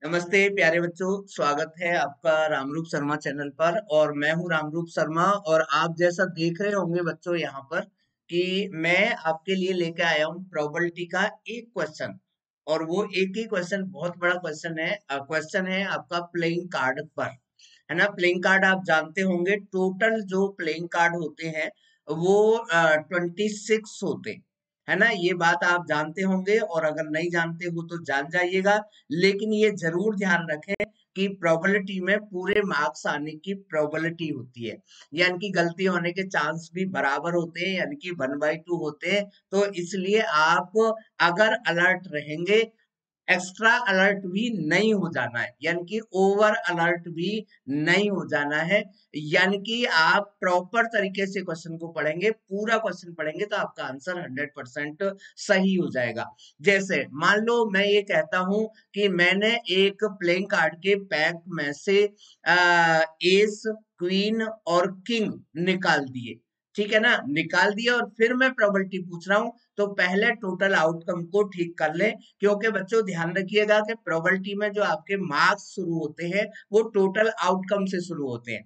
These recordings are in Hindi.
नमस्ते प्यारे बच्चों, स्वागत है आपका रामरूप शर्मा चैनल पर। और मैं हूं रामरूप शर्मा। और आप जैसा देख रहे होंगे बच्चों यहाँ पर कि मैं आपके लिए लेके आया हूं प्रोबेबिलिटी का एक क्वेश्चन। और वो एक ही क्वेश्चन बहुत बड़ा क्वेश्चन है। क्वेश्चन है आपका प्लेइंग कार्ड पर, है ना। प्लेइंग कार्ड आप जानते होंगे, टोटल जो प्लेइंग कार्ड होते हैं वो 26 होते हैं, है ना। ये बात आप जानते होंगे और अगर नहीं जानते हो तो जान जाइएगा। लेकिन ये जरूर ध्यान रखें कि प्रोबेबिलिटी में पूरे मार्क्स आने की प्रोबेबिलिटी होती है, यानी कि गलती होने के चांस भी बराबर होते हैं, यानी कि 1/2 होते हैं। तो इसलिए आप अगर अलर्ट रहेंगे, एक्स्ट्रा अलर्ट भी नहीं हो जाना है, यानी कि ओवर अलर्ट भी नहीं हो जाना है। यानी कि आप प्रॉपर तरीके से क्वेश्चन को पढ़ेंगे, पूरा क्वेश्चन पढ़ेंगे तो आपका आंसर 100% सही हो जाएगा। जैसे मान लो मैं ये कहता हूं कि मैंने एक प्लेइंग कार्ड के पैक में से एस, क्वीन और किंग निकाल दिए, ठीक है ना। निकाल दिया और फिर मैं प्रोबेबिलिटी पूछ रहा हूं, तो पहले टोटल आउटकम को ठीक कर ले। क्योंकि बच्चों ध्यान रखिएगा कि प्रोबेबिलिटी में जो आपके मार्क्स शुरू होते हैं वो टोटल आउटकम से शुरू होते हैं।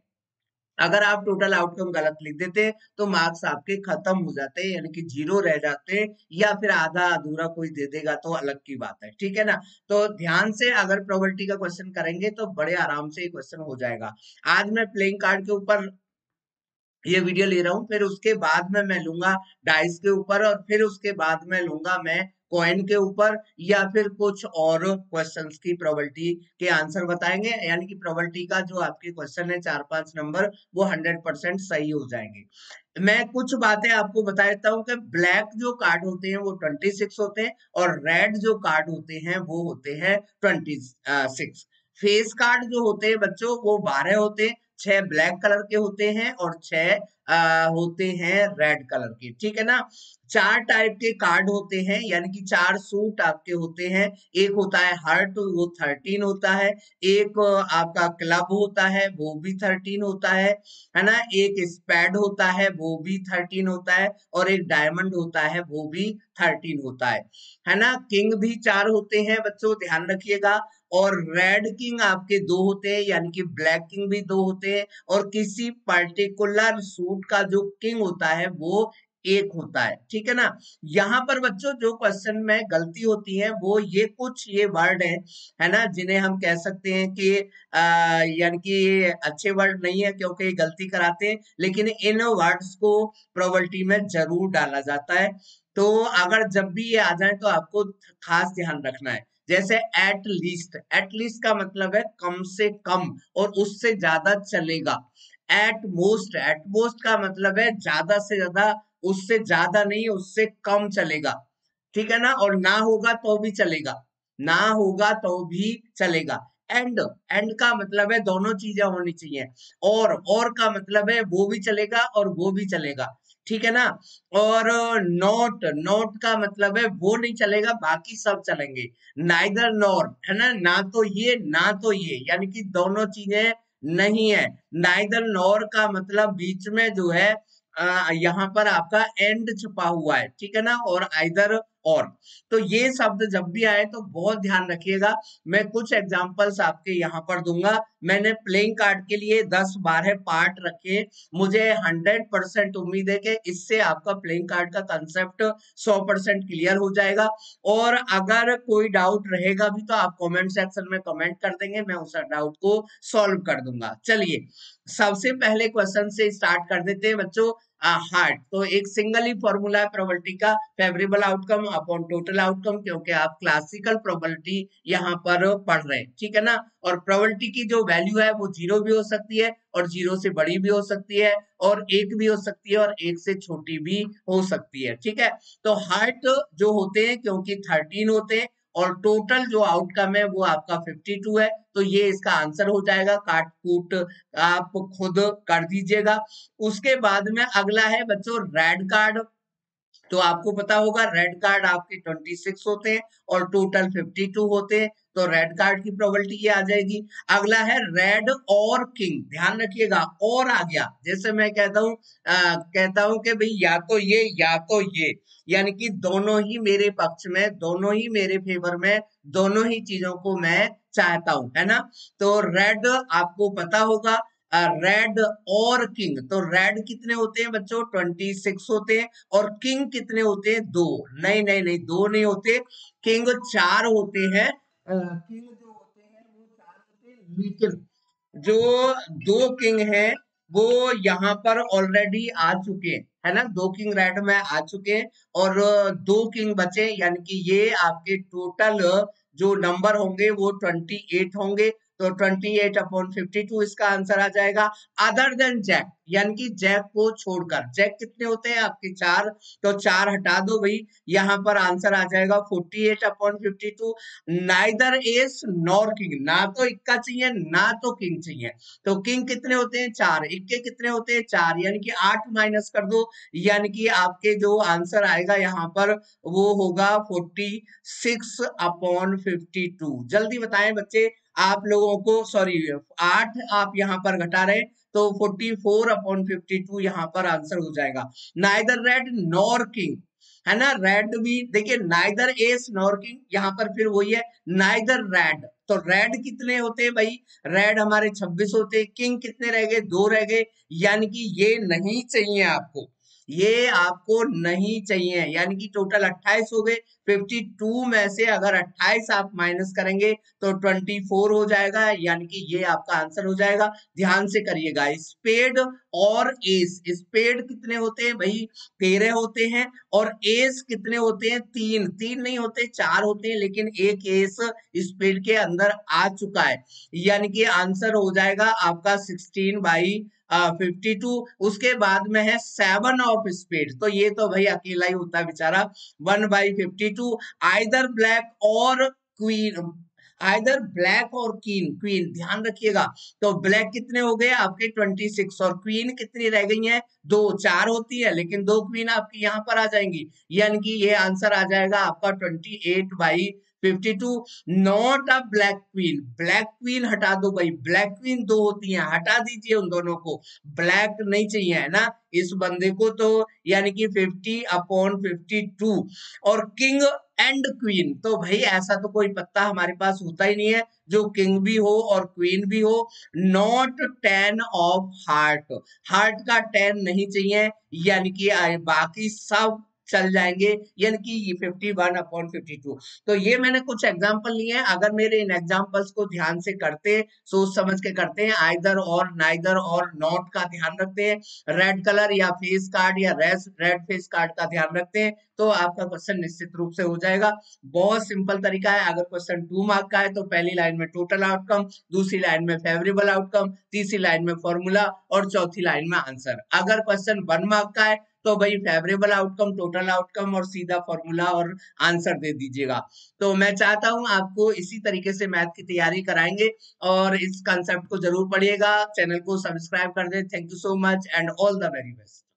अगर आप टोटल आउटकम गलत लिख देते हैं तो मार्क्स आपके खत्म हो जाते हैं, यानी कि 0 रह जाते हैं, या फिर आधा अधूरा कोई दे देगा तो अलग की बात है, ठीक है ना। तो ध्यान से अगर प्रोबेबिलिटी का क्वेश्चन करेंगे तो बड़े आराम से क्वेश्चन हो जाएगा। आज मैं प्लेइंग कार्ड के ऊपर ये वीडियो ले रहा हूँ, फिर उसके बाद में मैं लूंगा डाइस के ऊपर, और फिर उसके बाद में लूंगा मैं कॉइन के ऊपर, या फिर कुछ और क्वेश्चंस की प्रोबेबिलिटी के आंसर बताएंगे। यानी कि प्रोबेबिलिटी का जो आपके क्वेश्चन है 4-5 नंबर, वो 100% सही हो जाएंगे। मैं कुछ बातें आपको बता देता हूँ कि ब्लैक जो कार्ड होते हैं वो 26 होते हैं, और रेड जो कार्ड होते हैं वो होते हैं 26। फेस कार्ड जो होते हैं बच्चों वो 12 होते हैं। 6 ब्लैक कलर के होते हैं और 6 होते हैं रेड कलर के, ठीक है ना। 4 टाइप के कार्ड होते हैं, यानी कि 4 सूट आपके होते हैं। एक होता है हार्ट, वो 13 होता है। एक आपका क्लब होता है, वो भी 13 होता है ना। एक स्पैड होता है, वो भी 13 होता है। और एक डायमंड होता है, वो भी 13 होता है ना। किंग भी 4 होते हैं बच्चों, ध्यान रखिएगा। और रेड किंग आपके 2 होते हैं, यानी कि ब्लैक किंग भी 2 होते हैं। और किसी पर्टिकुलर सूट का जो किंग होता है वो एक होता है, ठीक है ना। यहाँ पर बच्चों जो क्वेश्चन में गलती होती है वो ये कुछ ये वर्ड है ना, जिन्हें हम कह सकते हैं कि यानी कि अच्छे वर्ड नहीं है क्योंकि ये गलती कराते हैं, लेकिन इन वर्ड्स को प्रोबेबिलिटी में जरूर डाला जाता है। तो अगर जब भी ये आ जाए तो आपको खास ध्यान रखना है। जैसे एट लीस्ट का मतलब है कम से कम, और उससे ज्यादा चलेगा। एट मोस्ट का मतलब है ज्यादा से ज्यादा, उससे ज्यादा नहीं, उससे कम चलेगा, ठीक है ना। और ना होगा तो भी चलेगा, ना होगा तो भी चलेगा। एंड एंड का मतलब है दोनों चीजें होनी चाहिए। और का मतलब है वो भी चलेगा और वो भी चलेगा, ठीक है ना। और नॉट का मतलब है वो नहीं चलेगा, बाकी सब चलेंगे। नाइदर नॉर, है ना, ना तो ये ना तो ये, यानी कि दोनों चीजें नहीं है। नाइदर नॉर का मतलब बीच में जो है यहाँ पर आपका एंड छुपा हुआ है, ठीक है ना। और आइदर और, तो ये शब्द जब भी आए तो बहुत ध्यान रखिएगा। मैं कुछ एग्जांपल्स आपके यहाँ पर दूंगा। मैंने प्लेइंग कार्ड के लिए 10-12 पार्ट रखे। मुझे 100% उम्मीद है कि इससे आपका प्लेइंग कार्ड का कंसेप्ट 100% क्लियर हो जाएगा। और अगर कोई डाउट रहेगा भी तो आप कमेंट सेक्शन में कमेंट कर देंगे, मैं उस डाउट को सॉल्व कर दूंगा। चलिए सबसे पहले क्वेश्चन से स्टार्ट कर देते हैं बच्चों। हार्ट तो एक सिंगल ही फॉर्मूला है प्रोबेबिलिटी का, favourable outcome upon total outcome, क्योंकि आप क्लासिकल प्रोबेबिलिटी यहाँ पर पढ़ रहे हैं, ठीक है ना। और प्रोबेबिलिटी की जो वैल्यू है वो 0 भी हो सकती है, और 0 से बड़ी भी हो सकती है, और 1 भी हो सकती है, और 1 से छोटी भी हो सकती है, ठीक है। तो हार्ट जो होते हैं क्योंकि 13 होते हैं, और टोटल जो आउटकम है वो आपका 52 है, तो ये इसका आंसर हो जाएगा। काट कूट आप खुद कर दीजिएगा। उसके बाद में अगला है बच्चों रेड कार्ड। तो आपको पता होगा रेड कार्ड आपके 26 होते हैं और टोटल 52 होते हैं, तो रेड कार्ड की प्रोबेबिलिटी ये आ जाएगी। अगला है रेड और किंग, ध्यान रखिएगा, और आ गया। जैसे मैं कहता हूं कि भाई या तो ये या तो ये, यानी कि दोनों ही मेरे पक्ष में, दोनों ही मेरे फेवर में, दोनों ही चीजों को मैं चाहता हूं, है ना। तो रेड आपको पता होगा, रेड और किंग, तो रेड कितने होते हैं बच्चों, 26 होते हैं, और किंग कितने होते हैं, 2। नहीं नहीं नहीं, 2 नहीं होते, किंग 4 होते हैं। किंग जो होते हैं वो 4 होते हैं, लेकिन जो 2 किंग हैं वो यहाँ पर ऑलरेडी आ चुके हैं, है ना। 2 किंग रेड में आ चुके हैं, और 2 किंग बचे, यानी कि ये आपके टोटल जो नंबर होंगे वो 28 होंगे। तो 28/52 इसका आंसर आ जाएगा। अदर देन जैक, यानी कि जैक को छोड़कर, जैक कितने होते हैं आपके 4, तो 4 हटा दो भाई, यहाँ पर आंसर आ जाएगा 48/52। नाइदर एस नॉर किंग, ना तो इक्का चाहिए ना तो किंग चाहिए। तो किंग कितने होते हैं, 4, इक्के कितने होते हैं, 4, यानी कि 8 माइनस कर दो, यानी कि आपके जो आंसर आएगा यहाँ पर वो होगा 46/52। जल्दी बताएं बच्चे, आप लोगों को, सॉरी 8 आप यहाँ पर घटा रहे, तो 44/52 यहाँ पर आंसर हो जाएगा। नाइदर रेड नॉर किंग, है ना, रेड भी देखिए, नाइदर एस नॉर किंग, यहाँ पर फिर वही है, नाइदर रेड, तो रेड कितने होते हैं भाई, रेड हमारे 26 होते हैं, किंग कितने रह गए, 2 रह गए, यानी कि ये नहीं चाहिए आपको, ये आपको नहीं चाहिए, यानी कि टोटल 28 हो गए। 52 में से अगर 28 आप माइनस करेंगे तो 24 हो जाएगा, यानी कि ये आपका आंसर हो जाएगा। ध्यान से करिएगा, स्पेड और एस, स्पेड कितने होते हैं भाई, 13 होते हैं, और एस कितने होते हैं, 3, 3 नहीं होते, 4 होते हैं, लेकिन एक एस स्पेड के अंदर आ चुका है, यानी कि आंसर हो जाएगा आपका 16/52। उसके बाद में है 7 ऑफ स्पेड, तो ये तो भाई अकेला ही होता है बेचारा, 1/52। आइदर ब्लैक और क्वीन, आइदर ब्लैक और क्वीन, क्वीन ध्यान रखिएगा, तो ब्लैक कितने हो गए आपके 26, और क्वीन कितनी रह गई है, 2, 4 होती है, लेकिन 2 क्वीन आपकी यहाँ पर आ जाएंगी, यानी कि ये आंसर आ जाएगा आपका 28/52। Not a black queen, black queen हटा दो भाई, ब्लैक क्वीन 2 होती हैं, हटा दीजिए उन दोनों को, ब्लैक नहीं चाहिए, है ना, इस बंदे को, तो यानी कि 50/52। और किंग एंड क्वीन, तो भाई ऐसा तो कोई पत्ता हमारे पास होता ही नहीं है जो किंग भी हो और क्वीन भी हो। नॉट 10 ऑफ हार्ट, हार्ट का 10 नहीं चाहिए, यानी कि बाकी सब चल जाएंगे, यानी कि ये 51/52। तो ये मैंने कुछ एग्जांपल लिए हैं, अगर मेरे इन एग्जांपल्स को ध्यान से करते, सोच समझ के करते हैं, आइदर और, नाइदर और, नॉट का ध्यान रखते हैं, रेड कलर या फेस कार्ड या रेड फेस कार्ड का ध्यान रखते हैं, तो आपका क्वेश्चन निश्चित रूप से हो जाएगा। बहुत सिंपल तरीका है, अगर क्वेश्चन 2 मार्क का है तो पहली लाइन में टोटल आउटकम, दूसरी लाइन में फेवरेबल आउटकम, तीसरी लाइन में फॉर्मूला, और चौथी लाइन में आंसर। अगर क्वेश्चन 1 मार्क का है तो भाई फेवरेबल आउटकम, टोटल आउटकम, और सीधा फॉर्मूला और आंसर दे दीजिएगा। तो मैं चाहता हूं आपको इसी तरीके से मैथ की तैयारी कराएंगे, और इस कंसेप्ट को जरूर पढ़िएगा, चैनल को सब्सक्राइब कर दें। Thank you so much and all the very best.